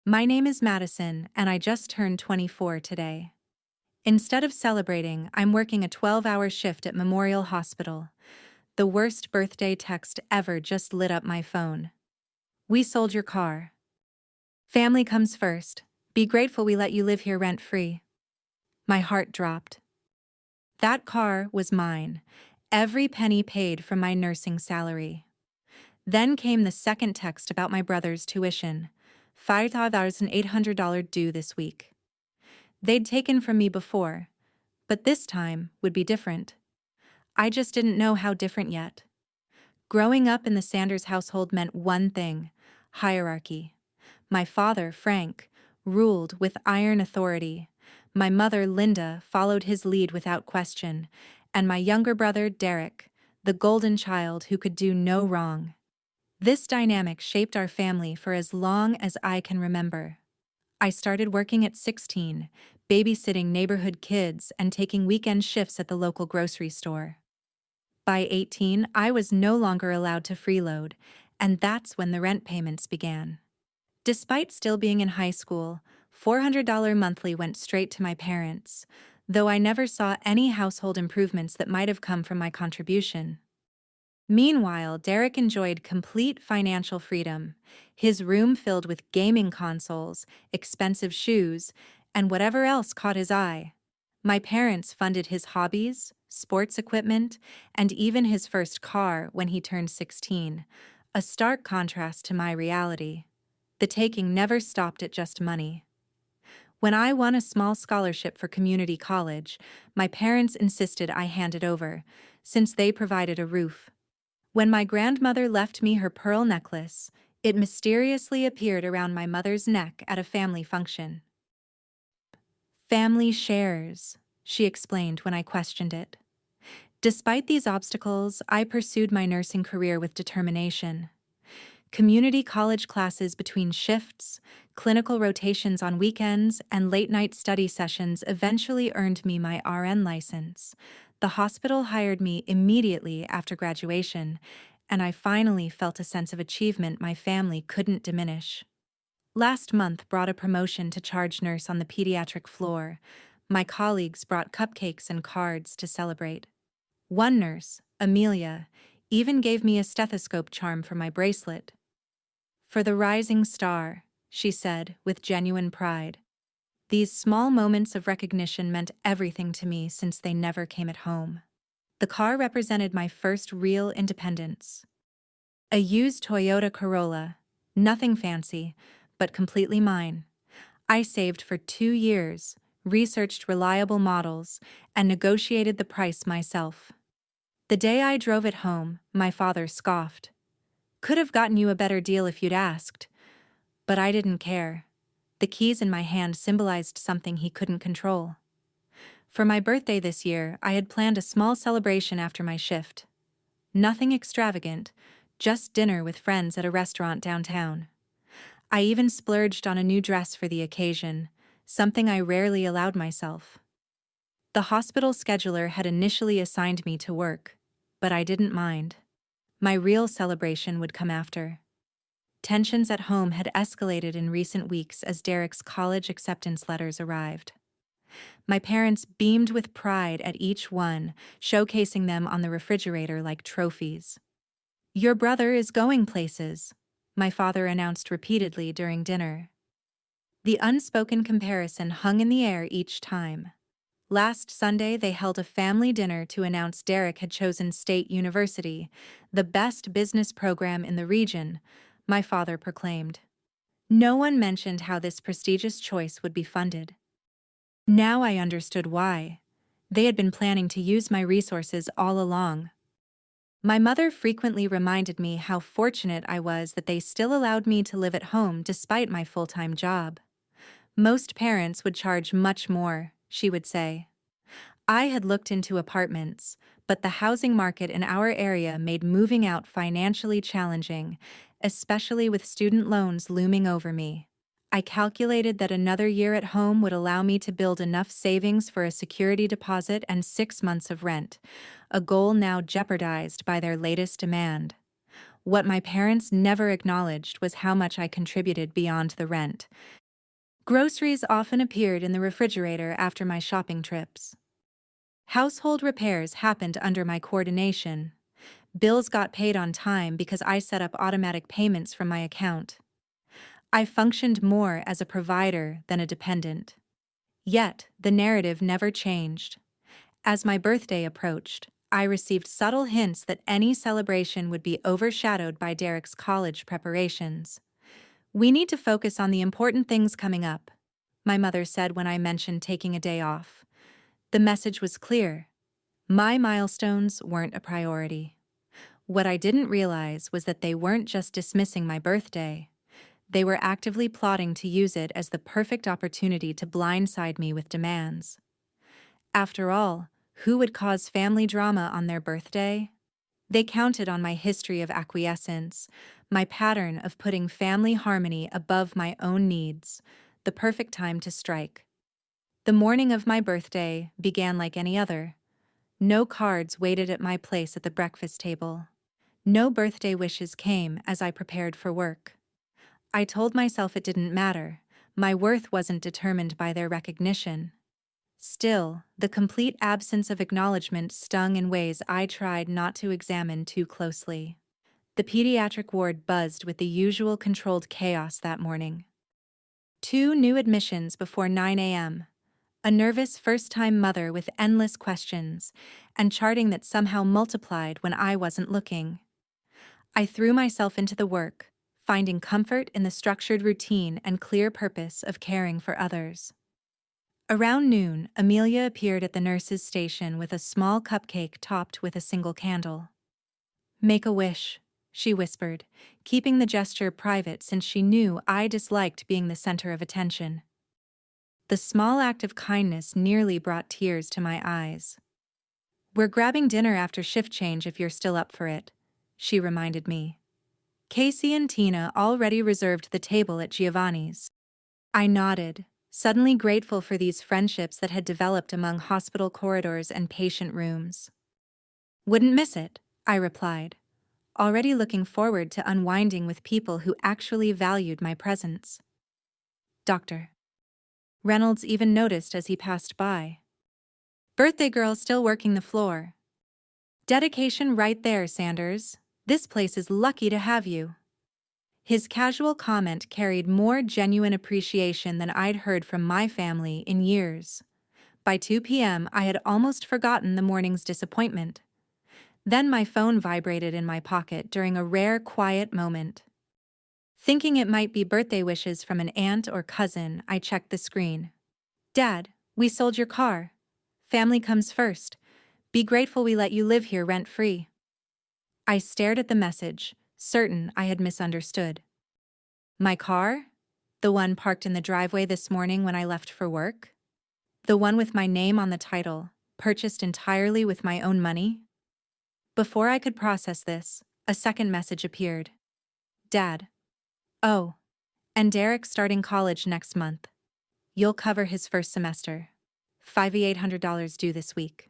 My name is Madison, and I just turned 24 today. Instead of celebrating, I'm working a 12-hour shift at Memorial Hospital. The worst birthday text ever just lit up my phone. We sold your car. Family comes first. Be grateful we let you live here rent-free. My heart dropped. That car was mine, every penny paid from my nursing salary. Then came the second text about my brother's tuition, $5,800 due this week. They'd taken from me before, but this time would be different. I just didn't know how different yet. Growing up in the Sanders household meant one thing: hierarchy. My father, Frank, ruled with iron authority. My mother, Linda, followed his lead without question, and my younger brother, Derek, the golden child who could do no wrong. This dynamic shaped our family for as long as I can remember. I started working at 16, babysitting neighborhood kids and taking weekend shifts at the local grocery store. By 18, I was no longer allowed to freeload, and that's when the rent payments began. Despite still being in high school, $400 monthly went straight to my parents, though I never saw any household improvements that might have come from my contribution. Meanwhile, Derek enjoyed complete financial freedom, his room filled with gaming consoles, expensive shoes, and whatever else caught his eye. My parents funded his hobbies, sports equipment, and even his first car when he turned 16, a stark contrast to my reality. The taking never stopped at just money. When I won a small scholarship for community college, my parents insisted I hand it over, since they provided a roof. When my grandmother left me her pearl necklace, it mysteriously appeared around my mother's neck at a family function. "Family shares," she explained when I questioned it. Despite these obstacles, I pursued my nursing career with determination. Community college classes between shifts, clinical rotations on weekends, and late-night study sessions eventually earned me my RN license. The hospital hired me immediately after graduation, and I finally felt a sense of achievement my family couldn't diminish. Last month brought a promotion to charge nurse on the pediatric floor. My colleagues brought cupcakes and cards to celebrate. One nurse, Amelia, even gave me a stethoscope charm for my bracelet. "For the rising star," she said with genuine pride. These small moments of recognition meant everything to me since they never came at home. The car represented my first real independence. A used Toyota Corolla, nothing fancy, but completely mine. I saved for 2 years, researched reliable models, and negotiated the price myself. The day I drove it home, my father scoffed. "Could have gotten you a better deal if you'd asked." But I didn't care. The keys in my hand symbolized something he couldn't control. For my birthday this year, I had planned a small celebration after my shift. Nothing extravagant, just dinner with friends at a restaurant downtown. I even splurged on a new dress for the occasion, something I rarely allowed myself. The hospital scheduler had initially assigned me to work, but I didn't mind. My real celebration would come after. Tensions at home had escalated in recent weeks as Derek's college acceptance letters arrived. My parents beamed with pride at each one, showcasing them on the refrigerator like trophies. "Your brother is going places," my father announced repeatedly during dinner. The unspoken comparison hung in the air each time. Last Sunday, they held a family dinner to announce Derek had chosen State University, the best business program in the region, my father proclaimed. No one mentioned how this prestigious choice would be funded. Now I understood why. They had been planning to use my resources all along. My mother frequently reminded me how fortunate I was that they still allowed me to live at home despite my full-time job. "Most parents would charge much more," she would say. I had looked into apartments, but the housing market in our area made moving out financially challenging, especially with student loans looming over me. I calculated that another year at home would allow me to build enough savings for a security deposit and 6 months of rent, a goal now jeopardized by their latest demand. What my parents never acknowledged was how much I contributed beyond the rent. Groceries often appeared in the refrigerator after my shopping trips. Household repairs happened under my coordination. Bills got paid on time because I set up automatic payments from my account. I functioned more as a provider than a dependent. Yet, the narrative never changed. As my birthday approached, I received subtle hints that any celebration would be overshadowed by Derek's college preparations. "We need to focus on the important things coming up," my mother said when I mentioned taking a day off. The message was clear. My milestones weren't a priority. What I didn't realize was that they weren't just dismissing my birthday. They were actively plotting to use it as the perfect opportunity to blindside me with demands. After all, who would cause family drama on their birthday? They counted on my history of acquiescence, my pattern of putting family harmony above my own needs, the perfect time to strike. The morning of my birthday began like any other. No cards waited at my place at the breakfast table. No birthday wishes came as I prepared for work. I told myself it didn't matter. My worth wasn't determined by their recognition. Still, the complete absence of acknowledgement stung in ways I tried not to examine too closely. The pediatric ward buzzed with the usual controlled chaos that morning. 2 new admissions before 9 a.m., a nervous first-time mother with endless questions, and charting that somehow multiplied when I wasn't looking. I threw myself into the work, finding comfort in the structured routine and clear purpose of caring for others. Around noon, Amelia appeared at the nurse's station with a small cupcake topped with a single candle. "Make a wish," she whispered, keeping the gesture private since she knew I disliked being the center of attention. The small act of kindness nearly brought tears to my eyes. "We're grabbing dinner after shift change if you're still up for it," she reminded me. Casey and Tina already reserved the table at Giovanni's. I nodded, suddenly grateful for these friendships that had developed among hospital corridors and patient rooms. "Wouldn't miss it," I replied, already looking forward to unwinding with people who actually valued my presence. "Dr. Reynolds even noticed as he passed by. "Birthday girl still working the floor. Dedication right there, Sanders. This place is lucky to have you." His casual comment carried more genuine appreciation than I'd heard from my family in years. By 2 p.m., I had almost forgotten the morning's disappointment. Then my phone vibrated in my pocket during a rare quiet moment. Thinking it might be birthday wishes from an aunt or cousin, I checked the screen. "Dad, we sold your car. Family comes first. Be grateful we let you live here rent-free." I stared at the message, certain I had misunderstood. My car? The one parked in the driveway this morning when I left for work? The one with my name on the title, purchased entirely with my own money? Before I could process this, a second message appeared. "Dad. Oh, and Derek's starting college next month. You'll cover his first semester. $5,800 due this week."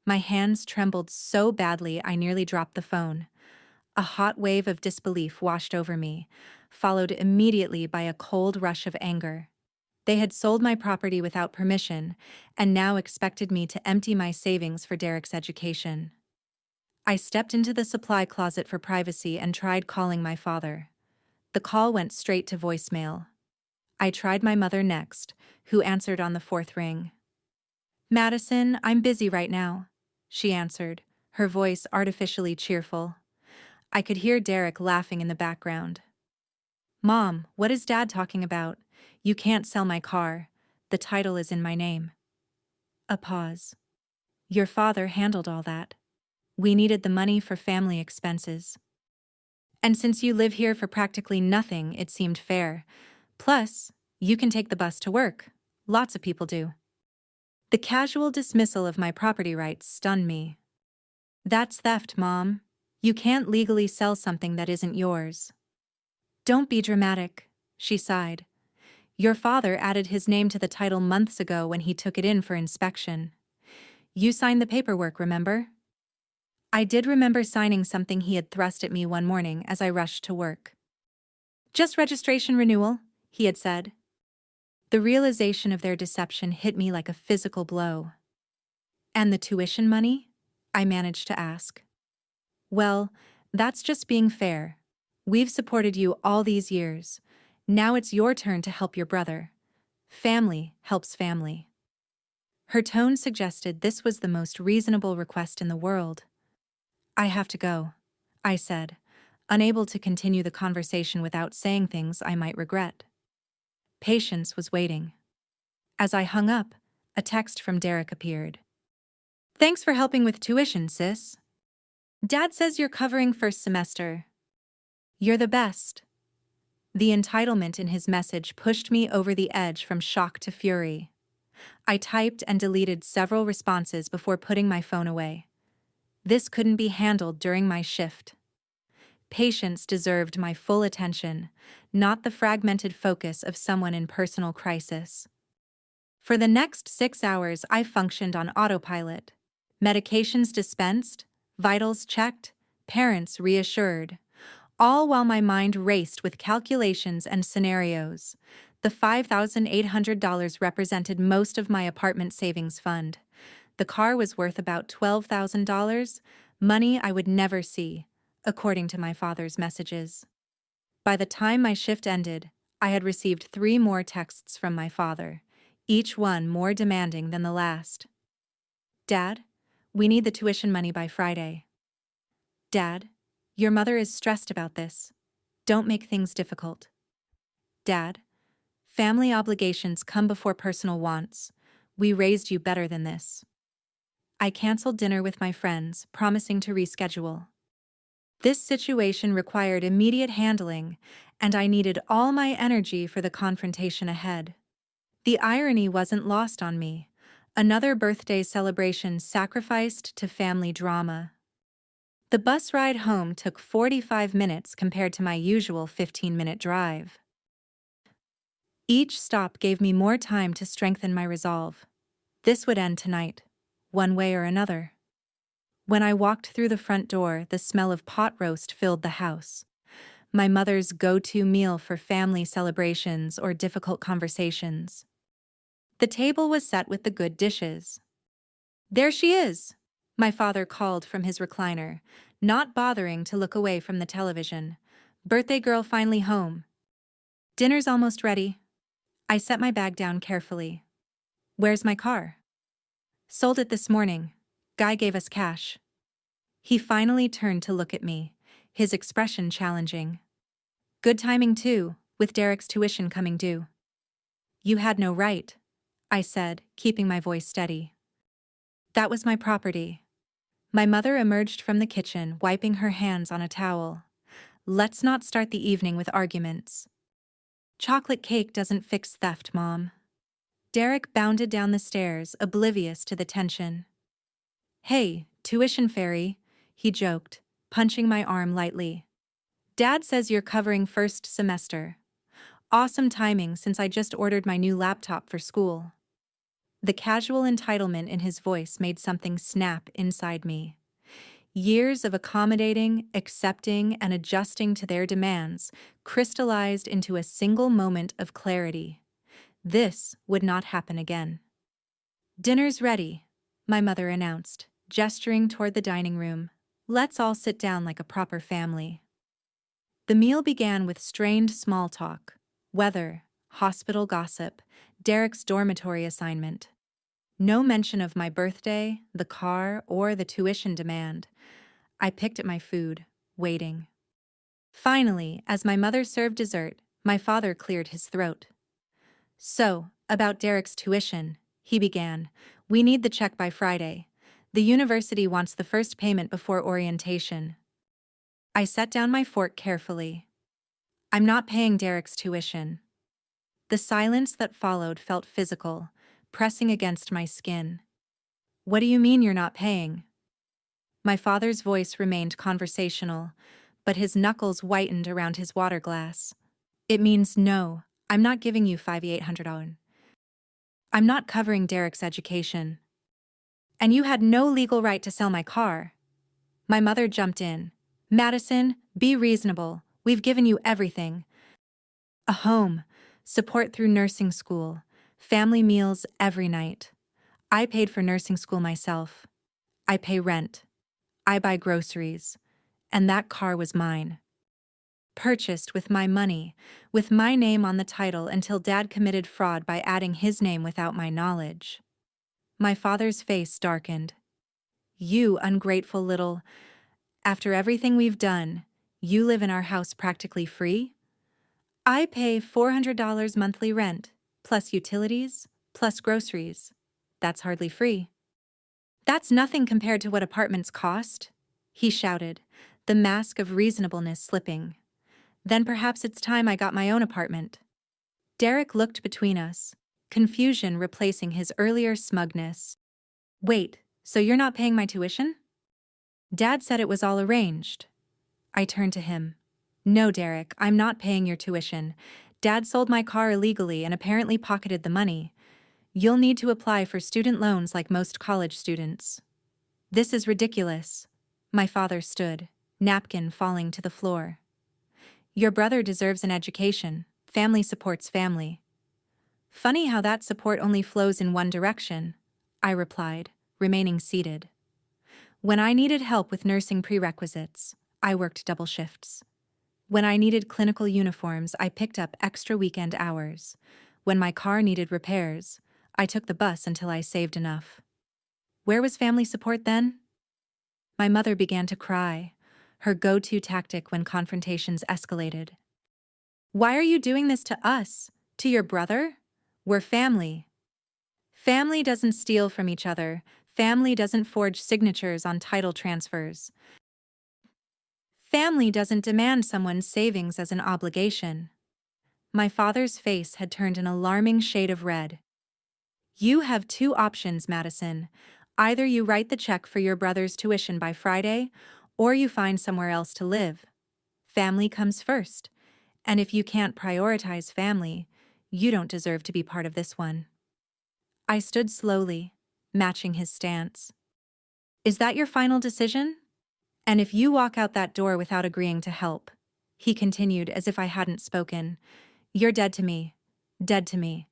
My hands trembled so badly I nearly dropped the phone. A hot wave of disbelief washed over me, followed immediately by a cold rush of anger. They had sold my property without permission, and now expected me to empty my savings for Derek's education. I stepped into the supply closet for privacy and tried calling my father. The call went straight to voicemail. I tried my mother next, who answered on the fourth ring. "Madison, I'm busy right now," she answered, her voice artificially cheerful. I could hear Derek laughing in the background. "Mom, what is Dad talking about? You can't sell my car. The title is in my name." A pause. "Your father handled all that. We needed the money for family expenses. And since you live here for practically nothing, it seemed fair. Plus, you can take the bus to work. Lots of people do." The casual dismissal of my property rights stunned me. "That's theft, Mom. You can't legally sell something that isn't yours." "Don't be dramatic," she sighed. "Your father added his name to the title months ago when he took it in for inspection. You signed the paperwork, remember?" I did remember signing something he had thrust at me one morning as I rushed to work. Just registration renewal, he had said. The realization of their deception hit me like a physical blow. And the tuition money? I managed to ask. Well, that's just being fair. We've supported you all these years. Now it's your turn to help your brother. Family helps family. Her tone suggested this was the most reasonable request in the world. I have to go, I said, unable to continue the conversation without saying things I might regret. Patience was waiting. As I hung up, a text from Derek appeared. Thanks for helping with tuition, sis. Dad says you're covering first semester. You're the best. The entitlement in his message pushed me over the edge from shock to fury. I typed and deleted several responses before putting my phone away. This couldn't be handled during my shift. Patience deserved my full attention, not the fragmented focus of someone in personal crisis. For the next 6 hours, I functioned on autopilot. Medications dispensed, vitals checked, parents reassured. All while my mind raced with calculations and scenarios. The $5,800 represented most of my apartment savings fund. The car was worth about $12,000, money I would never see, according to my father's messages. By the time my shift ended, I had received 3 more texts from my father, each one more demanding than the last. Dad, we need the tuition money by Friday. Dad, your mother is stressed about this. Don't make things difficult. Dad, family obligations come before personal wants. We raised you better than this. I canceled dinner with my friends, promising to reschedule. This situation required immediate handling, and I needed all my energy for the confrontation ahead. The irony wasn't lost on me. Another birthday celebration sacrificed to family drama. The bus ride home took 45 minutes compared to my usual 15-minute drive. Each stop gave me more time to strengthen my resolve. This would end tonight, one way or another. When I walked through the front door, the smell of pot roast filled the house. My mother's go-to meal for family celebrations or difficult conversations. The table was set with the good dishes. There she is, my father called from his recliner, not bothering to look away from the television. Birthday girl finally home. Dinner's almost ready. I set my bag down carefully. Where's my car? Sold it this morning. Guy gave us cash. He finally turned to look at me, his expression challenging. Good timing too, with Derek's tuition coming due. You had no right, I said, keeping my voice steady. That was my property. My mother emerged from the kitchen, wiping her hands on a towel. Let's not start the evening with arguments. Chocolate cake doesn't fix theft, Mom. Derek bounded down the stairs, oblivious to the tension. Hey, tuition fairy, he joked, punching my arm lightly. Dad says you're covering first semester. Awesome timing since I just ordered my new laptop for school. The casual entitlement in his voice made something snap inside me. Years of accommodating, accepting, and adjusting to their demands crystallized into a single moment of clarity. This would not happen again. Dinner's ready, my mother announced, gesturing toward the dining room. Let's all sit down like a proper family. The meal began with strained small talk, weather, hospital gossip, Derek's dormitory assignment. No mention of my birthday, the car, or the tuition demand. I picked at my food, waiting. Finally, as my mother served dessert, my father cleared his throat. So, about Derek's tuition, he began. We need the check by Friday. The university wants the first payment before orientation. I set down my fork carefully. I'm not paying Derek's tuition. The silence that followed felt physical, pressing against my skin. What do you mean you're not paying? My father's voice remained conversational, but his knuckles whitened around his water glass. It means no, I'm not giving you $5,800. I'm not covering Derek's education. And you had no legal right to sell my car. My mother jumped in. Madison, be reasonable. We've given you everything. A home, support through nursing school, family meals every night. I paid for nursing school myself. I pay rent. I buy groceries. And that car was mine. Purchased with my money, with my name on the title until Dad committed fraud by adding his name without my knowledge. My father's face darkened. You ungrateful little... After everything we've done, you live in our house practically free? I pay $400 monthly rent, plus utilities, plus groceries. That's hardly free. That's nothing compared to what apartments cost, he shouted, the mask of reasonableness slipping. Then perhaps it's time I got my own apartment. Derek looked between us, confusion replacing his earlier smugness. Wait, so you're not paying my tuition? Dad said it was all arranged. I turned to him. No, Derek, I'm not paying your tuition. Dad sold my car illegally and apparently pocketed the money. You'll need to apply for student loans like most college students. This is ridiculous. My father stood, napkin falling to the floor. Your brother deserves an education. Family supports family. Funny how that support only flows in one direction, I replied, remaining seated. When I needed help with nursing prerequisites, I worked double shifts. When I needed clinical uniforms, I picked up extra weekend hours. When my car needed repairs, I took the bus until I saved enough. Where was family support then? My mother began to cry, her go-to tactic when confrontations escalated. Why are you doing this to us? To your brother? We're family. Family doesn't steal from each other. Family doesn't forge signatures on title transfers. Family doesn't demand someone's savings as an obligation. My father's face had turned an alarming shade of red. You have two options, Madison. Either you write the check for your brother's tuition by Friday, or you find somewhere else to live. Family comes first, and if you can't prioritize family, you don't deserve to be part of this one. I stood slowly, matching his stance. Is that your final decision? And if you walk out that door without agreeing to help, he continued as if I hadn't spoken, you're dead to me. Dead to me.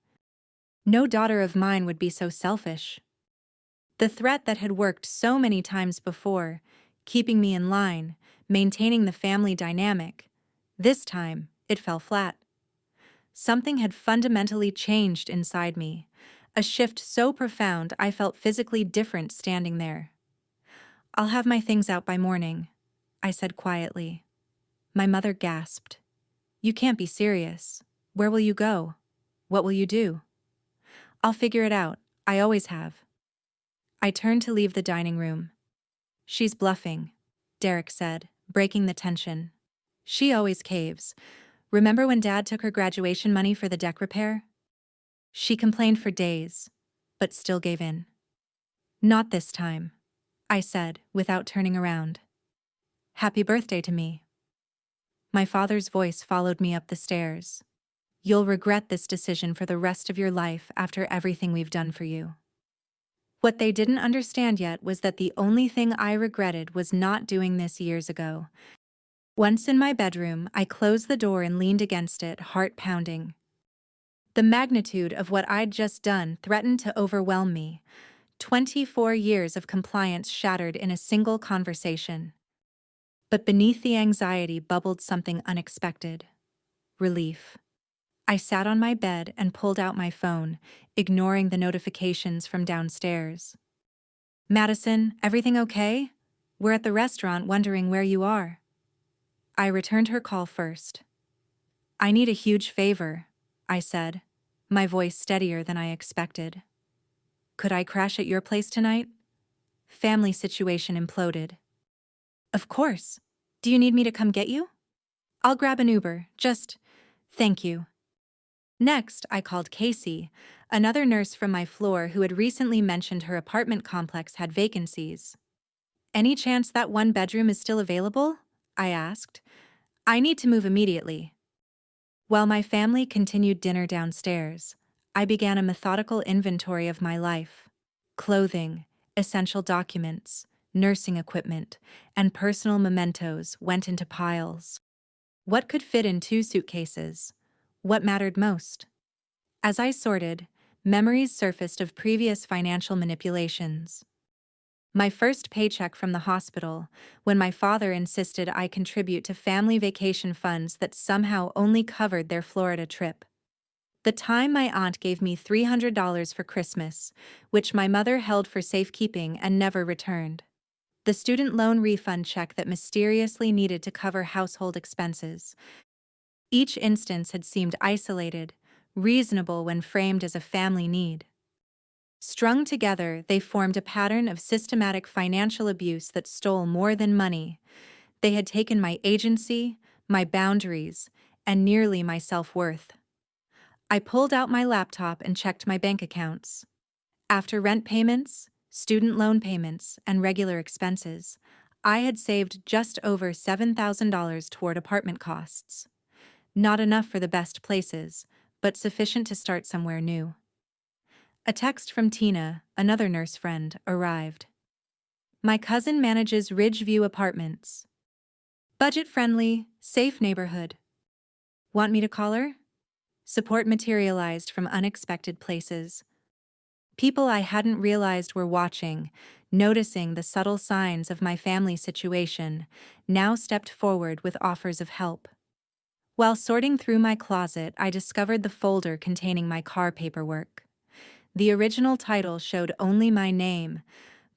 No daughter of mine would be so selfish. The threat that had worked so many times before, keeping me in line, maintaining the family dynamic, this time it fell flat. Something had fundamentally changed inside me, a shift so profound I felt physically different standing there. I'll have my things out by morning, I said quietly. My mother gasped. You can't be serious. Where will you go? What will you do? I'll figure it out. I always have. I turned to leave the dining room. She's bluffing, Derek said, breaking the tension. She always caves. Remember when Dad took her graduation money for the deck repair? She complained for days, but still gave in. Not this time, I said, without turning around. Happy birthday to me. My father's voice followed me up the stairs. You'll regret this decision for the rest of your life after everything we've done for you. What they didn't understand yet was that the only thing I regretted was not doing this years ago. Once in my bedroom, I closed the door and leaned against it, heart pounding. The magnitude of what I'd just done threatened to overwhelm me. 24 years of compliance shattered in a single conversation. But beneath the anxiety bubbled something unexpected. Relief. I sat on my bed and pulled out my phone, ignoring the notifications from downstairs. Madison, everything okay? We're at the restaurant wondering where you are. I returned her call first. I need a huge favor, I said, my voice steadier than I expected. Could I crash at your place tonight? Family situation imploded. Of course. Do you need me to come get you? I'll grab an Uber, thank you. Next, I called Casey, another nurse from my floor who had recently mentioned her apartment complex had vacancies. Any chance that one bedroom is still available? I asked. I need to move immediately. While my family continued dinner downstairs, I began a methodical inventory of my life. Clothing, essential documents, nursing equipment, and personal mementos went into piles. What could fit in 2 suitcases? What mattered most? As I sorted, memories surfaced of previous financial manipulations. My first paycheck from the hospital, when my father insisted I contribute to family vacation funds that somehow only covered their Florida trip. The time my aunt gave me $300 for Christmas, which my mother held for safekeeping and never returned. The student loan refund check that mysteriously needed to cover household expenses. Each instance had seemed isolated, reasonable when framed as a family need. Strung together, they formed a pattern of systematic financial abuse that stole more than money. They had taken my agency, my boundaries, and nearly my self-worth. I pulled out my laptop and checked my bank accounts. After rent payments, student loan payments, and regular expenses, I had saved just over $7,000 toward apartment costs. Not enough for the best places, but sufficient to start somewhere new. A text from Tina, another nurse friend, arrived. My cousin manages Ridgeview Apartments. Budget-friendly, safe neighborhood. Want me to call her? Support materialized from unexpected places. People I hadn't realized were watching, noticing the subtle signs of my family situation, now stepped forward with offers of help. While sorting through my closet, I discovered the folder containing my car paperwork. The original title showed only my name,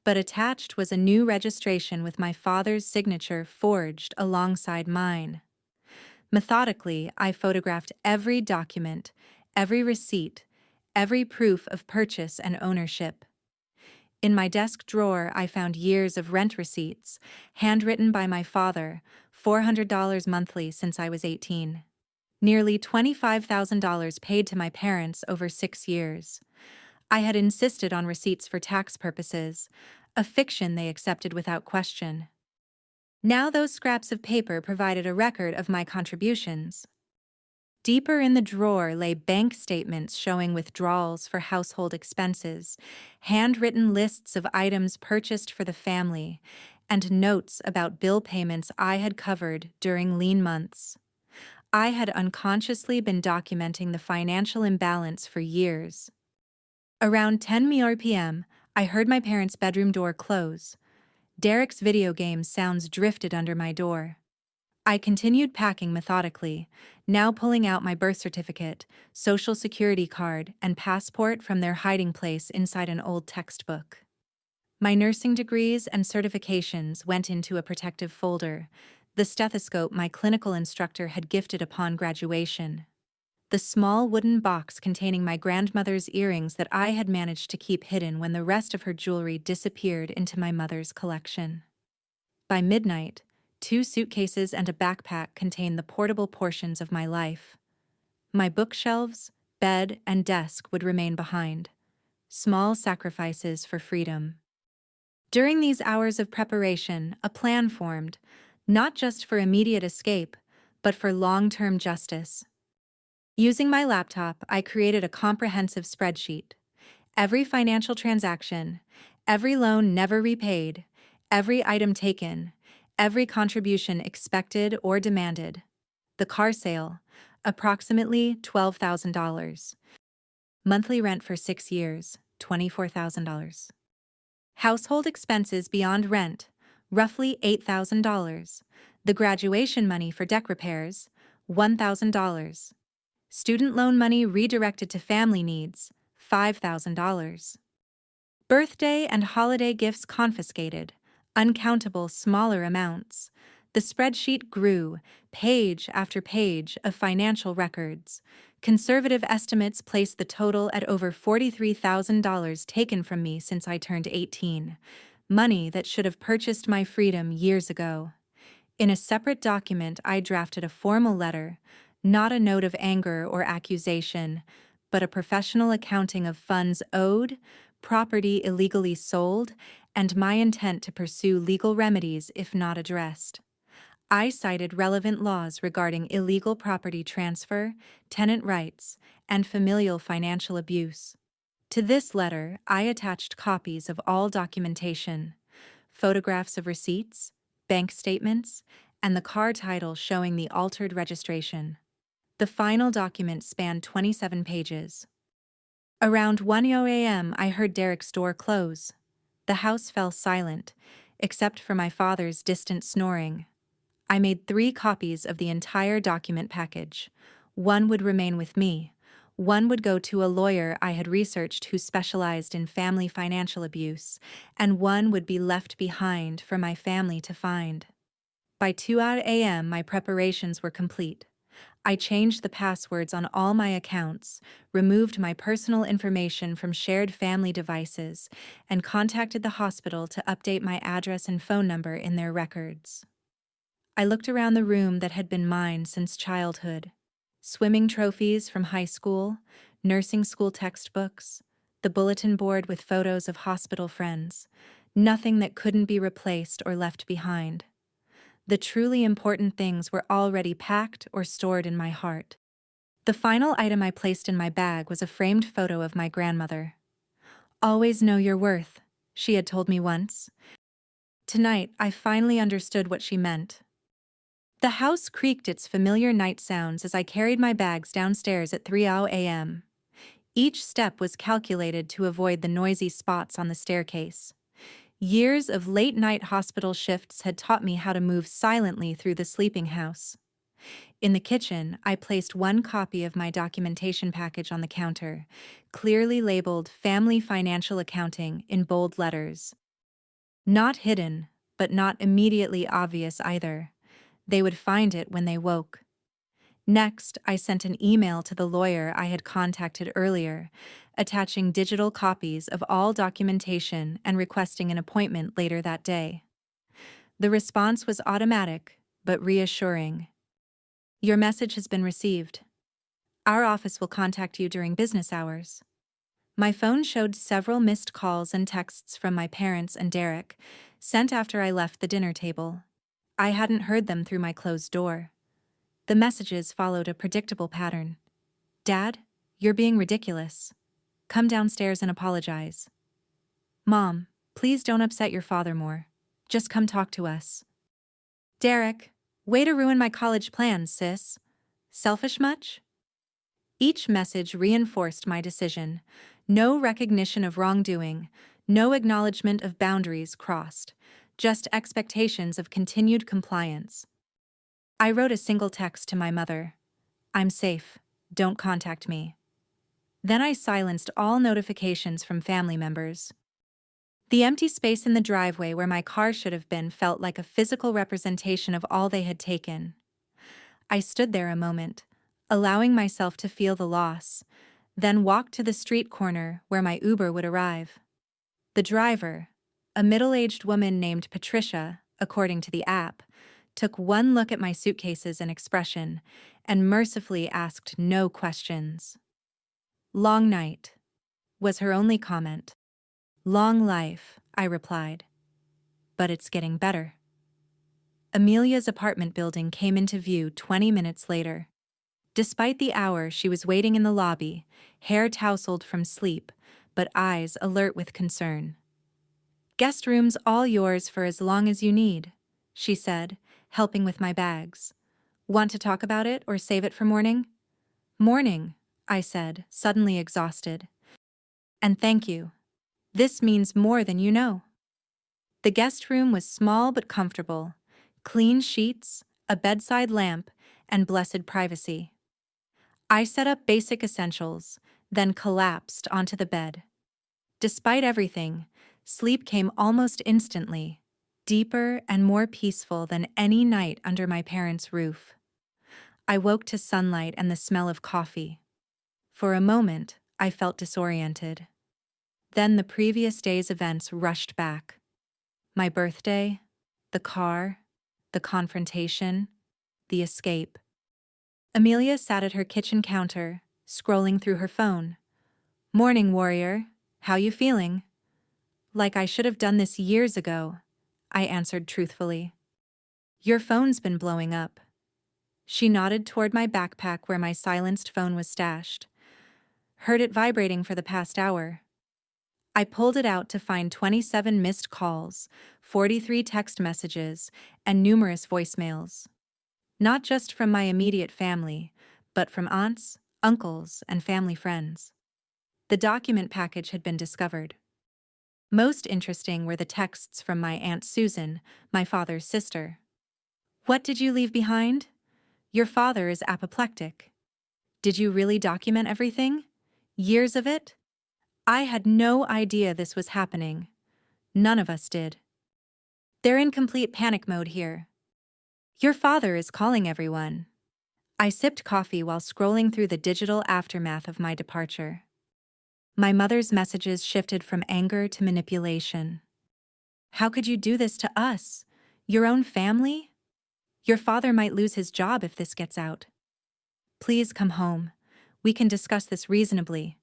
but attached was a new registration with my father's signature forged alongside mine. Methodically, I photographed every document, every receipt, every proof of purchase and ownership. In my desk drawer, I found years of rent receipts, handwritten by my father, $400 monthly since I was 18. Nearly $25,000 paid to my parents over 6 years. I had insisted on receipts for tax purposes, a fiction they accepted without question. Now those scraps of paper provided a record of my contributions. Deeper in the drawer lay bank statements showing withdrawals for household expenses, handwritten lists of items purchased for the family, and notes about bill payments I had covered during lean months. I had unconsciously been documenting the financial imbalance for years. Around 10 p.m., I heard my parents' bedroom door close. Derek's video game sounds drifted under my door. I continued packing methodically, now pulling out my birth certificate, social security card, and passport from their hiding place inside an old textbook. My nursing degrees and certifications went into a protective folder, the stethoscope my clinical instructor had gifted upon graduation. The small wooden box containing my grandmother's earrings that I had managed to keep hidden when the rest of her jewelry disappeared into my mother's collection. By midnight, 2 suitcases and a backpack contained the portable portions of my life. My bookshelves, bed, and desk would remain behind. Small sacrifices for freedom. During these hours of preparation, a plan formed, not just for immediate escape, but for long-term justice. Using my laptop, I created a comprehensive spreadsheet. Every financial transaction, every loan never repaid, every item taken, every contribution expected or demanded. The car sale, approximately $12,000. Monthly rent for 6 years, $24,000. Household expenses beyond rent, roughly $8,000. The graduation money for deck repairs, $1,000. Student loan money redirected to family needs, $5,000. Birthday and holiday gifts confiscated, uncountable smaller amounts. The spreadsheet grew, page after page of financial records. Conservative estimates placed the total at over $43,000 taken from me since I turned 18. Money that should have purchased my freedom years ago. In a separate document, I drafted a formal letter, not a note of anger or accusation, but a professional accounting of funds owed, property illegally sold, and my intent to pursue legal remedies if not addressed. I cited relevant laws regarding illegal property transfer, tenant rights, and familial financial abuse. To this letter, I attached copies of all documentation. photographs of receipts, bank statements, and the car title showing the altered registration. The final document spanned 27 pages. Around 1:00 a.m., I heard Derek's door close. The house fell silent, except for my father's distant snoring. I made 3 copies of the entire document package. One would remain with me. One would go to a lawyer I had researched who specialized in family financial abuse, and one would be left behind for my family to find. By 2:00 a.m., my preparations were complete. I changed the passwords on all my accounts, removed my personal information from shared family devices, and contacted the hospital to update my address and phone number in their records. I looked around the room that had been mine since childhood. Swimming trophies from high school, nursing school textbooks, the bulletin board with photos of hospital friends, nothing that couldn't be replaced or left behind. The truly important things were already packed or stored in my heart. The final item I placed in my bag was a framed photo of my grandmother. "Always know your worth," she had told me once. Tonight, I finally understood what she meant. The house creaked its familiar night sounds as I carried my bags downstairs at 3:00 a.m. Each step was calculated to avoid the noisy spots on the staircase. Years of late-night hospital shifts had taught me how to move silently through the sleeping house. In the kitchen, I placed 1 copy of my documentation package on the counter, clearly labeled Family Financial Accounting in bold letters. Not hidden, but not immediately obvious either. They would find it when they woke. Next, I sent an email to the lawyer I had contacted earlier, attaching digital copies of all documentation and requesting an appointment later that day. The response was automatic, but reassuring. "Your message has been received. Our office will contact you during business hours." My phone showed several missed calls and texts from my parents and Derek, sent after I left the dinner table. I hadn't heard them through my closed door. The messages followed a predictable pattern. "Dad, you're being ridiculous. Come downstairs and apologize." "Mom, please don't upset your father more. Just come talk to us." "Derek, way to ruin my college plans, sis. Selfish much?" Each message reinforced my decision. No recognition of wrongdoing, no acknowledgement of boundaries crossed, just expectations of continued compliance. I wrote a single text to my mother. "I'm safe. Don't contact me." Then I silenced all notifications from family members. The empty space in the driveway where my car should have been felt like a physical representation of all they had taken. I stood there a moment, allowing myself to feel the loss, then walked to the street corner where my Uber would arrive. The driver, a middle-aged woman named Patricia, according to the app, took one look at my suitcases and expression, and mercifully asked no questions. "Long night," was her only comment. "Long life," I replied. "But it's getting better." Amelia's apartment building came into view 20 minutes later. Despite the hour, she was waiting in the lobby, hair tousled from sleep, but eyes alert with concern. "Guest room's all yours for as long as you need," she said, helping with my bags. "Want to talk about it or save it for morning?" "Morning," I said, suddenly exhausted. "And thank you. This means more than you know." The guest room was small but comfortable. Clean sheets, a bedside lamp, and blessed privacy. I set up basic essentials, then collapsed onto the bed. Despite everything, sleep came almost instantly, deeper and more peaceful than any night under my parents' roof. I woke to sunlight and the smell of coffee. For a moment, I felt disoriented. Then the previous day's events rushed back. My birthday, the car, the confrontation, the escape. Amelia sat at her kitchen counter, scrolling through her phone. "Morning, warrior. How you feeling?" "Like I should have done this years ago," I answered truthfully. "Your phone's been blowing up." She nodded toward my backpack where my silenced phone was stashed. "Heard it vibrating for the past hour." I pulled it out to find 27 missed calls, 43 text messages, and numerous voicemails. Not just from my immediate family, but from aunts, uncles, and family friends. The document package had been discovered. Most interesting were the texts from my Aunt Susan, my father's sister. "What did you leave behind? Your father is apoplectic. Did you really document everything? Years of it? I had no idea this was happening. None of us did. They're in complete panic mode here. Your father is calling everyone." I sipped coffee while scrolling through the digital aftermath of my departure. My mother's messages shifted from anger to manipulation. "How could you do this to us? Your own family? Your father might lose his job if this gets out. Please come home. We can discuss this reasonably.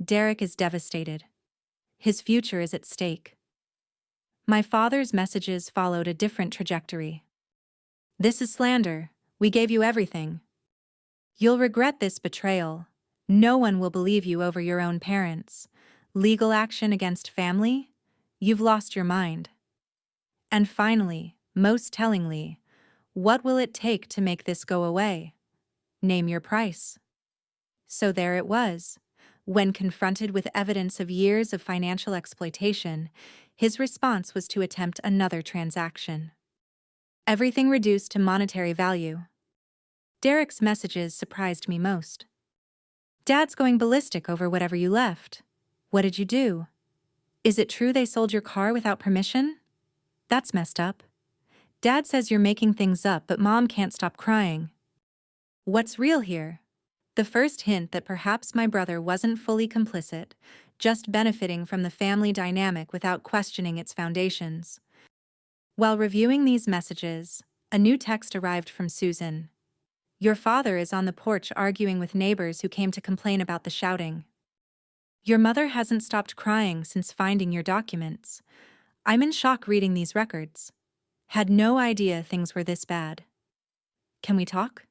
Derek is devastated. His future is at stake." My father's messages followed a different trajectory. "This is slander. We gave you everything. You'll regret this betrayal. No one will believe you over your own parents. Legal action against family? You've lost your mind." And finally, most tellingly, "What will it take to make this go away? Name your price." So there it was. When confronted with evidence of years of financial exploitation, his response was to attempt another transaction. Everything reduced to monetary value. Derek's messages surprised me most. "Dad's going ballistic over whatever you left. What did you do? Is it true they sold your car without permission? That's messed up. Dad says you're making things up, but Mom can't stop crying. What's real here?" The first hint that perhaps my brother wasn't fully complicit, just benefiting from the family dynamic without questioning its foundations. While reviewing these messages, a new text arrived from Susan. "Your father is on the porch arguing with neighbors who came to complain about the shouting. Your mother hasn't stopped crying since finding your documents. I'm in shock reading these records. Had no idea things were this bad. Can we talk?"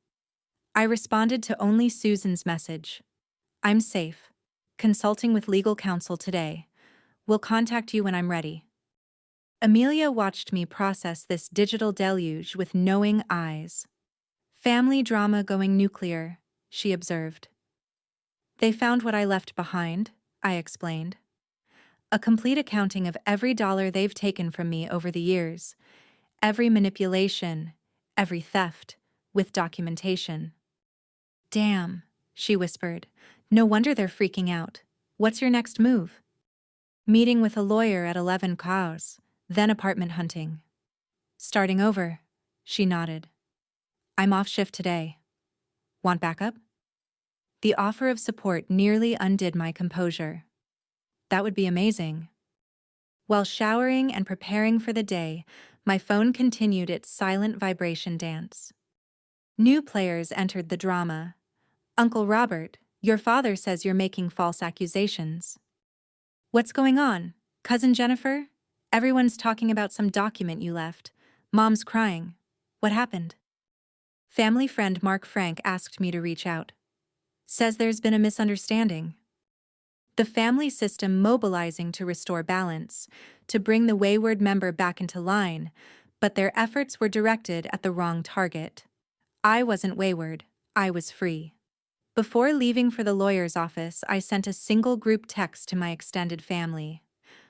I responded to only Susan's message. "I'm safe. Consulting with legal counsel today. Will contact you when I'm ready." Amelia watched me process this digital deluge with knowing eyes. "Family drama going nuclear," she observed. "They found what I left behind," I explained. "A complete accounting of every dollar they've taken from me over the years. Every manipulation, every theft, with documentation." "Damn," she whispered. "No wonder they're freaking out. What's your next move?" "Meeting with a lawyer at 11 cows, then apartment hunting." "Starting over," she nodded. "I'm off shift today. Want backup?" The offer of support nearly undid my composure. That would be amazing. While showering and preparing for the day, my phone continued its silent vibration dance. New players entered the drama. "Uncle Robert, your father says you're making false accusations." "What's going on? Cousin Jennifer? Everyone's talking about some document you left. Mom's crying. What happened?" Family friend Mark Frank asked me to reach out. Says there's been a misunderstanding. The family system mobilizing to restore balance, to bring the wayward member back into line, but their efforts were directed at the wrong target. I wasn't wayward, I was free. Before leaving for the lawyer's office, I sent a single group text to my extended family.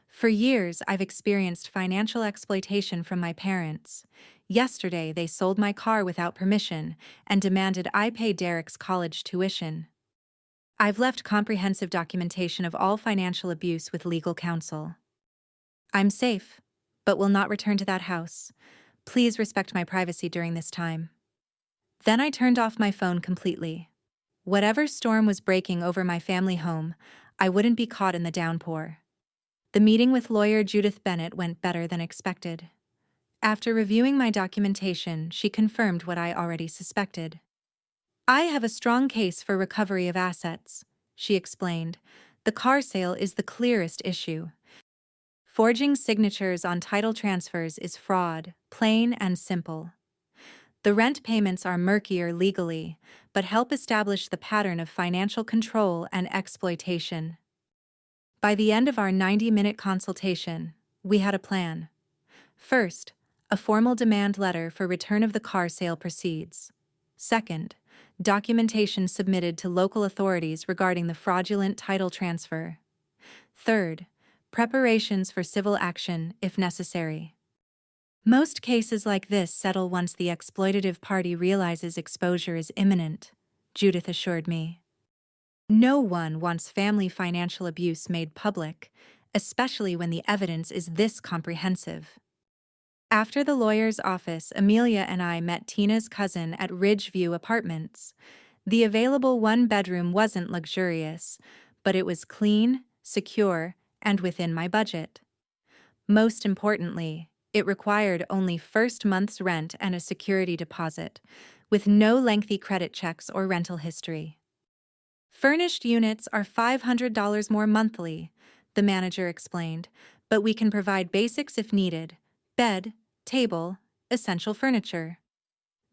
For years, I've experienced financial exploitation from my parents. Yesterday, they sold my car without permission and demanded I pay Derek's college tuition. I've left comprehensive documentation of all financial abuse with legal counsel. I'm safe, but will not return to that house. Please respect my privacy during this time. Then I turned off my phone completely. Whatever storm was breaking over my family home, I wouldn't be caught in the downpour. The meeting with lawyer Judith Bennett went better than expected. After reviewing my documentation, she confirmed what I already suspected. "I have a strong case for recovery of assets," she explained. "The car sale is the clearest issue. Forging signatures on title transfers is fraud, plain and simple. The rent payments are murkier legally, but help establish the pattern of financial control and exploitation. By the end of our 90-minute consultation, we had a plan. First, a formal demand letter for return of the car sale proceeds. Second, documentation submitted to local authorities regarding the fraudulent title transfer. Third, preparations for civil action if necessary. Most cases like this settle once the exploitative party realizes exposure is imminent, Judith assured me. No one wants family financial abuse made public, especially when the evidence is this comprehensive. After the lawyer's office, Amelia and I met Tina's cousin at Ridgeview Apartments. The available one-bedroom wasn't luxurious, but it was clean, secure, and within my budget. Most importantly, it required only first month's rent and a security deposit, with no lengthy credit checks or rental history. Furnished units are $500 more monthly, the manager explained, but we can provide basics if needed: bed, table, essential furniture.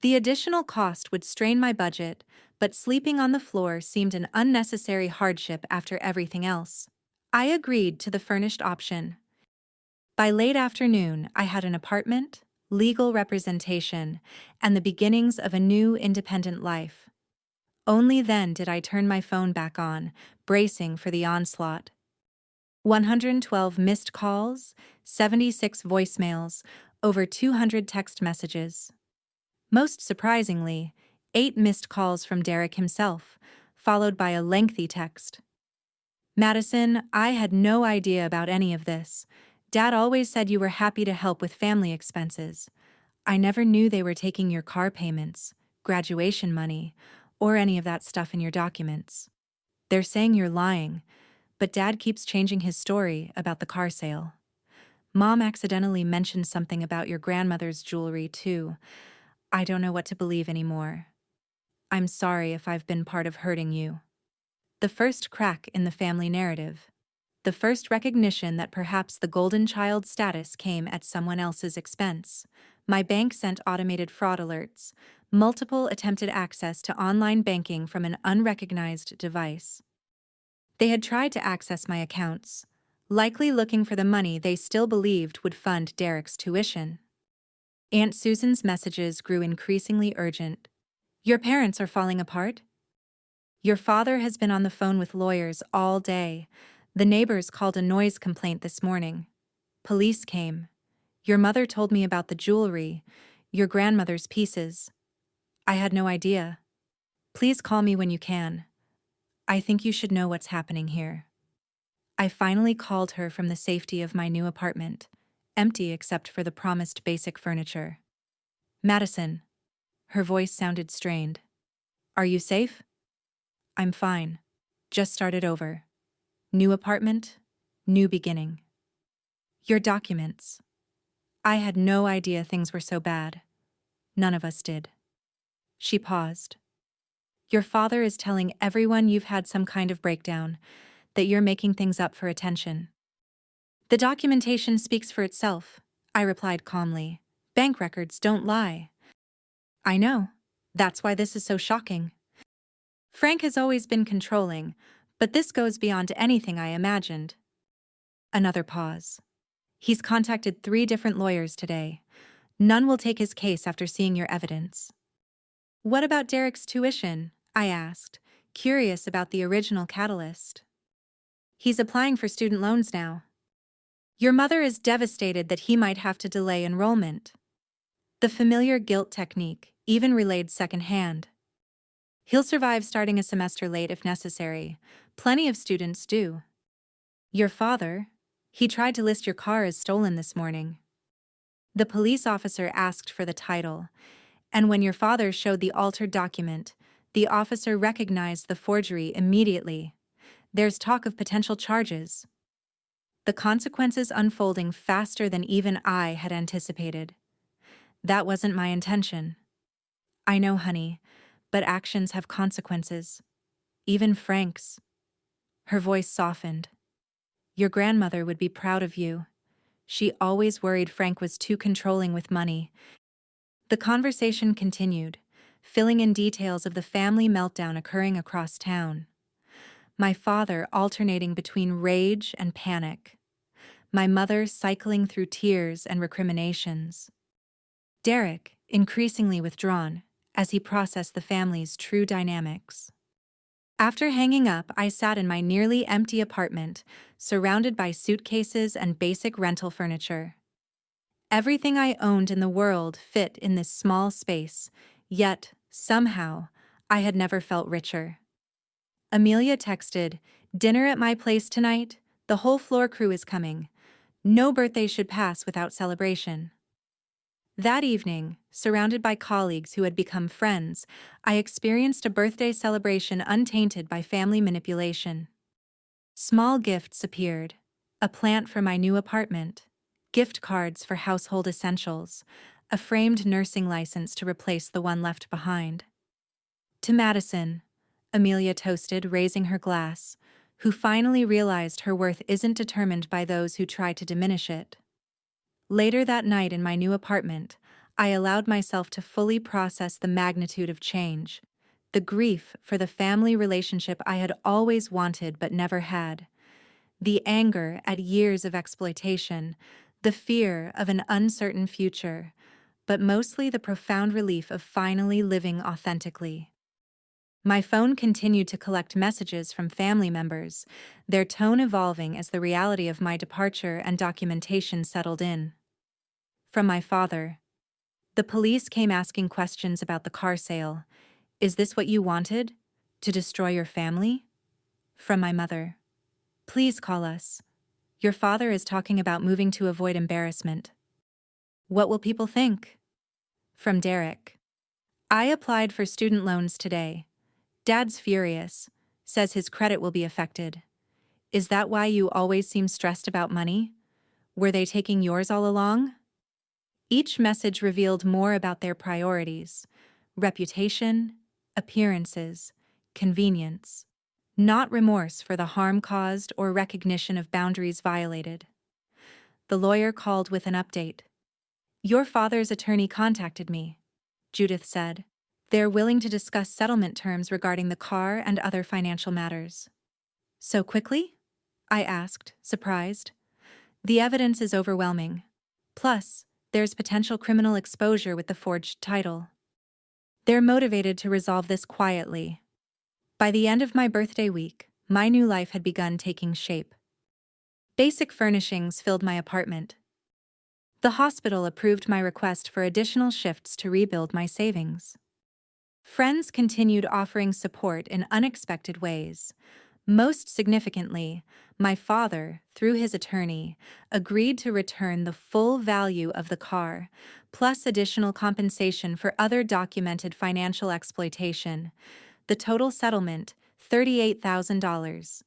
The additional cost would strain my budget, but sleeping on the floor seemed an unnecessary hardship after everything else. I agreed to the furnished option. By late afternoon, I had an apartment, legal representation, and the beginnings of a new independent life. Only then did I turn my phone back on, bracing for the onslaught. 112 missed calls, 76 voicemails, over 200 text messages. Most surprisingly, 8 missed calls from Derek himself, followed by a lengthy text. Madison, I had no idea about any of this. Dad always said you were happy to help with family expenses. I never knew they were taking your car payments, graduation money, or any of that stuff in your documents. They're saying you're lying, but Dad keeps changing his story about the car sale. Mom accidentally mentioned something about your grandmother's jewelry, too. I don't know what to believe anymore. I'm sorry if I've been part of hurting you. The first crack in the family narrative. The first recognition that perhaps the golden child status came at someone else's expense. My bank sent automated fraud alerts, multiple attempted access to online banking from an unrecognized device. They had tried to access my accounts, likely looking for the money they still believed would fund Derek's tuition. Aunt Susan's messages grew increasingly urgent. Your parents are falling apart? Your father has been on the phone with lawyers all day. The neighbors called a noise complaint this morning. Police came. Your mother told me about the jewelry, your grandmother's pieces. I had no idea. Please call me when you can. I think you should know what's happening here. I finally called her from the safety of my new apartment, empty except for the promised basic furniture. Madison. Her voice sounded strained. Are you safe? I'm fine. Just started over. New apartment, new beginning. Your documents. I had no idea things were so bad. None of us did. She paused. Your father is telling everyone you've had some kind of breakdown, that you're making things up for attention. The documentation speaks for itself, I replied calmly. Bank records don't lie. I know. That's why this is so shocking. Frank has always been controlling, but this goes beyond anything I imagined. Another pause. He's contacted 3 different lawyers today. None will take his case after seeing your evidence. What about Derek's tuition? I asked, curious about the original catalyst. He's applying for student loans now. Your mother is devastated that he might have to delay enrollment. The familiar guilt technique, even relayed secondhand. He'll survive starting a semester late if necessary. Plenty of students do. Your father? He tried to list your car as stolen this morning. The police officer asked for the title, and when your father showed the altered document, the officer recognized the forgery immediately. There's talk of potential charges. The consequences unfolding faster than even I had anticipated. That wasn't my intention. I know, honey, but actions have consequences. Even Frank's. Her voice softened. Your grandmother would be proud of you. She always worried Frank was too controlling with money. The conversation continued, filling in details of the family meltdown occurring across town. my father alternating between rage and panic, my mother cycling through tears and recriminations. Derek, increasingly withdrawn, as he processed the family's true dynamics. After hanging up, I sat in my nearly empty apartment, surrounded by suitcases and basic rental furniture. Everything I owned in the world fit in this small space, yet, somehow, I had never felt richer. Amelia texted, "Dinner at my place tonight? The whole floor crew is coming. No birthday should pass without celebration." That evening, surrounded by colleagues who had become friends, I experienced a birthday celebration untainted by family manipulation. Small gifts appeared: a plant for my new apartment, gift cards for household essentials, a framed nursing license to replace the one left behind. "To Madison," Amelia toasted, raising her glass, who finally realized her worth isn't determined by those who try to diminish it. Later that night in my new apartment, I allowed myself to fully process the magnitude of change, the grief for the family relationship I had always wanted but never had, the anger at years of exploitation, the fear of an uncertain future, but mostly the profound relief of finally living authentically. My phone continued to collect messages from family members, their tone evolving as the reality of my departure and documentation settled in. From my father: "The police came asking questions about the car sale. Is this what you wanted? To destroy your family?" From my mother: "Please call us. Your father is talking about moving to avoid embarrassment. What will people think?" From Derek: "I applied for student loans today. Dad's furious, says his credit will be affected. Is that why you always seem stressed about money? Were they taking yours all along?" Each message revealed more about their priorities: reputation, appearances, convenience, not remorse for the harm caused or recognition of boundaries violated. The lawyer called with an update. "Your father's attorney contacted me," Judith said. "They're willing to discuss settlement terms regarding the car and other financial matters." "So quickly?" I asked, surprised. "The evidence is overwhelming. Plus, there's potential criminal exposure with the forged title. They're motivated to resolve this quietly." By the end of my birthday week, my new life had begun taking shape. Basic furnishings filled my apartment. The hospital approved my request for additional shifts to rebuild my savings. Friends continued offering support in unexpected ways. Most significantly, my father, through his attorney, agreed to return the full value of the car, plus additional compensation for other documented financial exploitation. The total settlement, $38,000.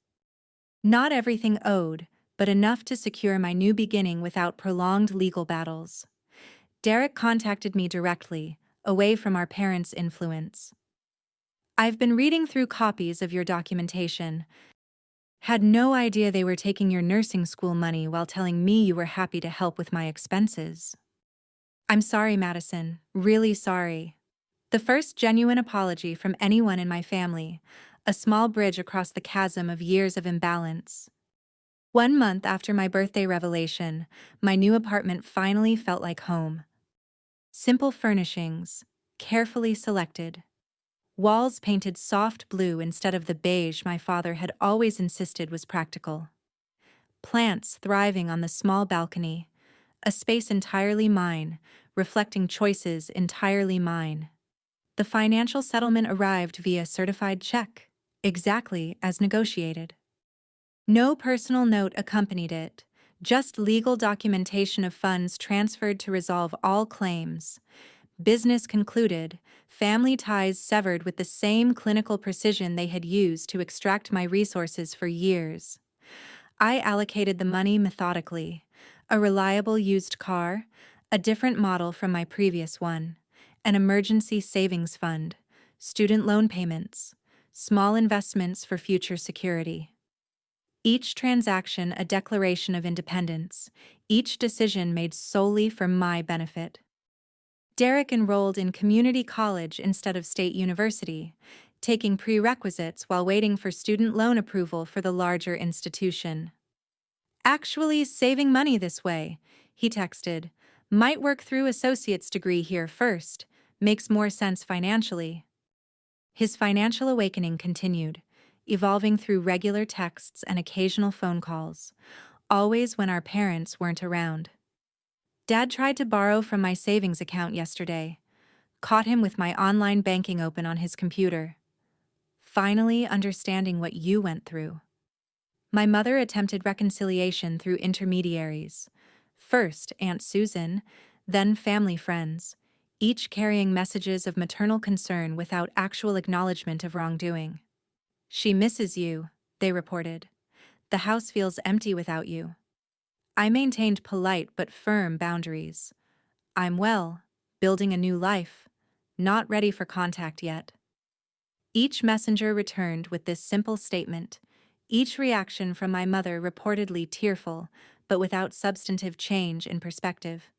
Not everything owed, but enough to secure my new beginning without prolonged legal battles. Derek contacted me directly, away from our parents' influence. "I've been reading through copies of your documentation. Had no idea they were taking your nursing school money while telling me you were happy to help with my expenses." "I'm sorry, Madison, really sorry." The first genuine apology from anyone in my family, a small bridge across the chasm of years of imbalance. 1 month after my birthday revelation, my new apartment finally felt like home. Simple furnishings, carefully selected. Walls painted soft blue instead of the beige my father had always insisted was practical. Plants thriving on the small balcony, a space entirely mine, reflecting choices entirely mine. The financial settlement arrived via certified check, exactly as negotiated. No personal note accompanied it, just legal documentation of funds transferred to resolve all claims. Business concluded, family ties severed with the same clinical precision they had used to extract my resources for years. I allocated the money methodically: a reliable used car, a different model from my previous one, an emergency savings fund, student loan payments, small investments for future security. Each transaction a declaration of independence, each decision made solely for my benefit. Derek enrolled in community college instead of state university, taking prerequisites while waiting for student loan approval for the larger institution. Actually saving money this way, he texted. Might work through associate's degree here first. Makes more sense financially. His financial awakening continued, evolving through regular texts and occasional phone calls, always when our parents weren't around. Dad tried to borrow from my savings account yesterday. Caught him with my online banking open on his computer. Finally understanding what you went through. My mother attempted reconciliation through intermediaries. First, Aunt Susan, then family friends, each carrying messages of maternal concern without actual acknowledgement of wrongdoing. She misses you, they reported. The house feels empty without you. I maintained polite but firm boundaries. I'm well, building a new life, not ready for contact yet. Each messenger returned with this simple statement, each reaction from my mother reportedly tearful, but without substantive change in perspective.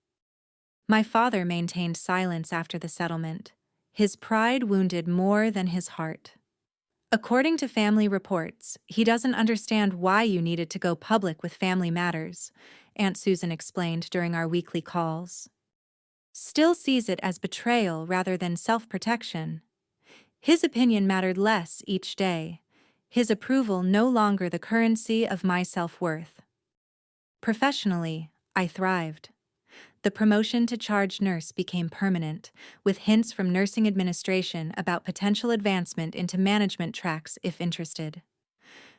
My father maintained silence after the settlement, his pride wounded more than his heart. According to family reports, he doesn't understand why you needed to go public with family matters, Aunt Susan explained during our weekly calls. Still sees it as betrayal rather than self-protection. His opinion mattered less each day, his approval no longer the currency of my self-worth. Professionally, I thrived. The promotion to charge nurse became permanent, with hints from nursing administration about potential advancement into management tracks if interested.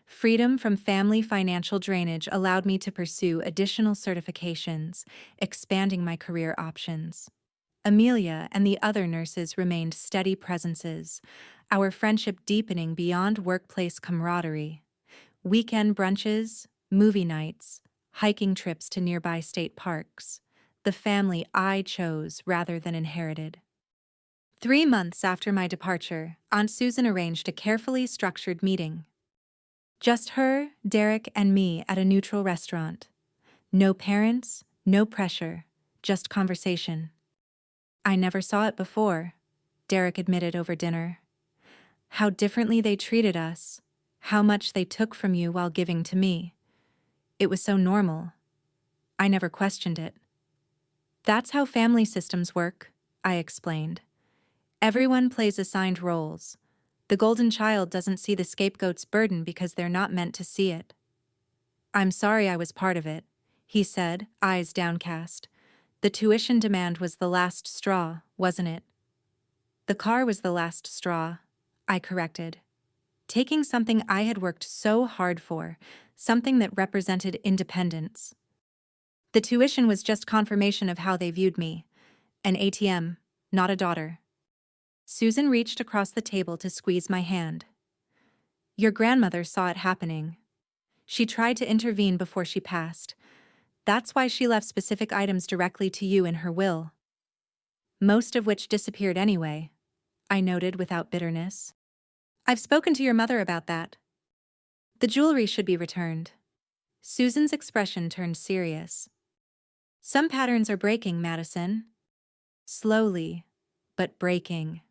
Freedom from family financial drainage allowed me to pursue additional certifications, expanding my career options. Amelia and the other nurses remained steady presences, our friendship deepening beyond workplace camaraderie. Weekend brunches, movie nights, hiking trips to nearby state parks. The family I chose rather than inherited. 3 months after my departure, Aunt Susan arranged a carefully structured meeting. Just her, Derek, and me at a neutral restaurant. No parents, no pressure, just conversation. I never saw it before, Derek admitted over dinner. How differently they treated us, how much they took from you while giving to me. It was so normal. I never questioned it. That's how family systems work, I explained. Everyone plays assigned roles. The golden child doesn't see the scapegoat's burden because they're not meant to see it. I'm sorry I was part of it, he said, eyes downcast. The tuition demand was the last straw, wasn't it? The car was the last straw, I corrected. Taking something I had worked so hard for, something that represented independence. The tuition was just confirmation of how they viewed me. An ATM, not a daughter. Susan reached across the table to squeeze my hand. Your grandmother saw it happening. She tried to intervene before she passed. That's why she left specific items directly to you in her will. Most of which disappeared anyway, I noted without bitterness. I've spoken to your mother about that. The jewelry should be returned. Susan's expression turned serious. Some patterns are breaking, Madison. Slowly, but breaking.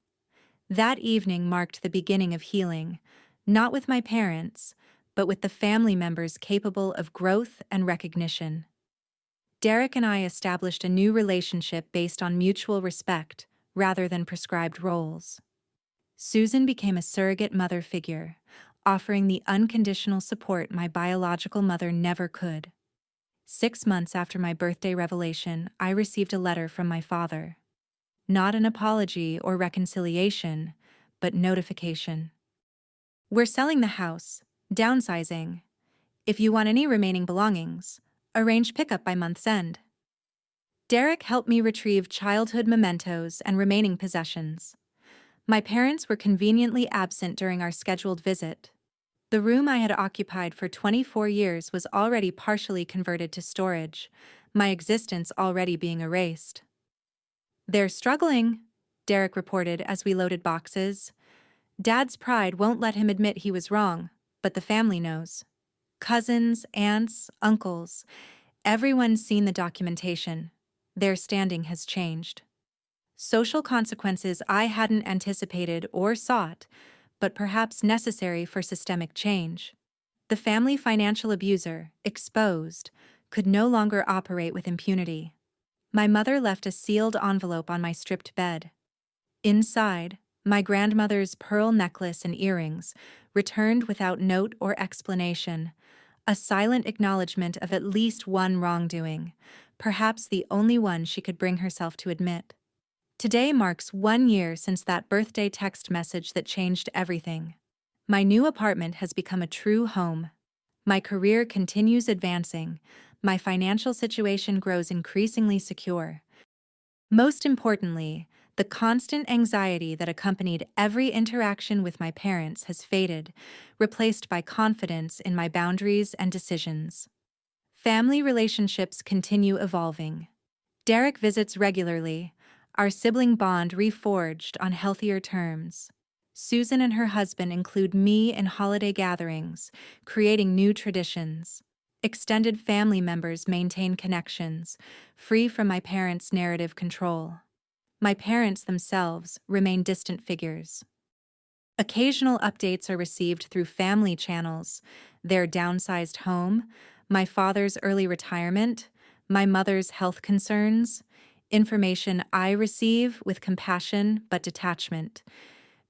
That evening marked the beginning of healing, not with my parents, but with the family members capable of growth and recognition. Derek and I established a new relationship based on mutual respect rather than prescribed roles. Susan became a surrogate mother figure, offering the unconditional support my biological mother never could. 6 months after my birthday revelation, I received a letter from my father. Not an apology or reconciliation, but notification. We're selling the house, downsizing. If you want any remaining belongings, arrange pickup by month's end. Derek helped me retrieve childhood mementos and remaining possessions. My parents were conveniently absent during our scheduled visit. The room I had occupied for 24 years was already partially converted to storage, my existence already being erased. They're struggling, Derek reported as we loaded boxes. Dad's pride won't let him admit he was wrong, but the family knows. Cousins, aunts, uncles, everyone's seen the documentation. Their standing has changed. Social consequences I hadn't anticipated or sought, but perhaps necessary for systemic change. The family financial abuser, exposed, could no longer operate with impunity. My mother left a sealed envelope on my stripped bed. Inside, my grandmother's pearl necklace and earrings, returned without note or explanation, a silent acknowledgement of at least one wrongdoing, perhaps the only one she could bring herself to admit. Today marks 1 year since that birthday text message that changed everything. My new apartment has become a true home. My career continues advancing. My financial situation grows increasingly secure. Most importantly, the constant anxiety that accompanied every interaction with my parents has faded, replaced by confidence in my boundaries and decisions. Family relationships continue evolving. Derek visits regularly, our sibling bond reforged on healthier terms. Susan and her husband include me in holiday gatherings, creating new traditions. Extended family members maintain connections, free from my parents' narrative control. My parents themselves remain distant figures. Occasional updates are received through family channels: their downsized home, my father's early retirement, my mother's health concerns, information I receive with compassion but detachment,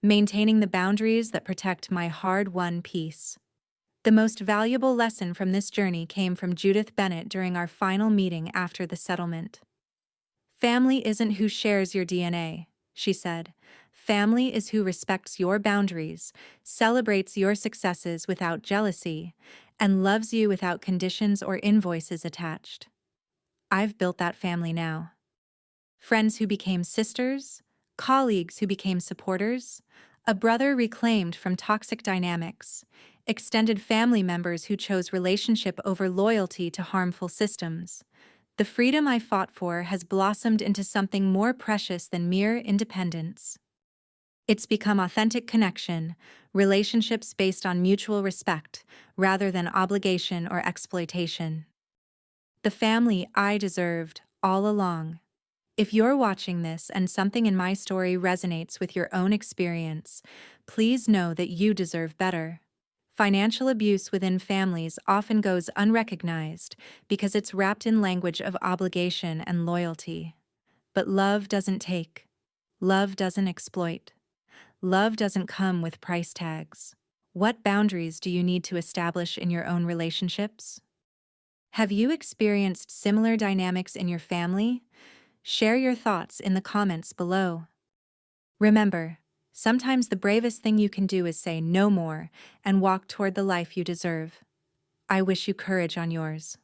maintaining the boundaries that protect my hard-won peace. The most valuable lesson from this journey came from Judith Bennett during our final meeting after the settlement. Family isn't who shares your DNA, she said. Family is who respects your boundaries, celebrates your successes without jealousy, and loves you without conditions or invoices attached. I've built that family now. Friends who became sisters, colleagues who became supporters, a brother reclaimed from toxic dynamics, extended family members who chose relationship over loyalty to harmful systems. The freedom I fought for has blossomed into something more precious than mere independence. It's become authentic connection, relationships based on mutual respect, rather than obligation or exploitation. The family I deserved all along. If you're watching this and something in my story resonates with your own experience, please know that you deserve better. Financial abuse within families often goes unrecognized because it's wrapped in language of obligation and loyalty. But love doesn't take. Love doesn't exploit. Love doesn't come with price tags. What boundaries do you need to establish in your own relationships? Have you experienced similar dynamics in your family? Share your thoughts in the comments below. Remember, sometimes the bravest thing you can do is say no more and walk toward the life you deserve. I wish you courage on yours.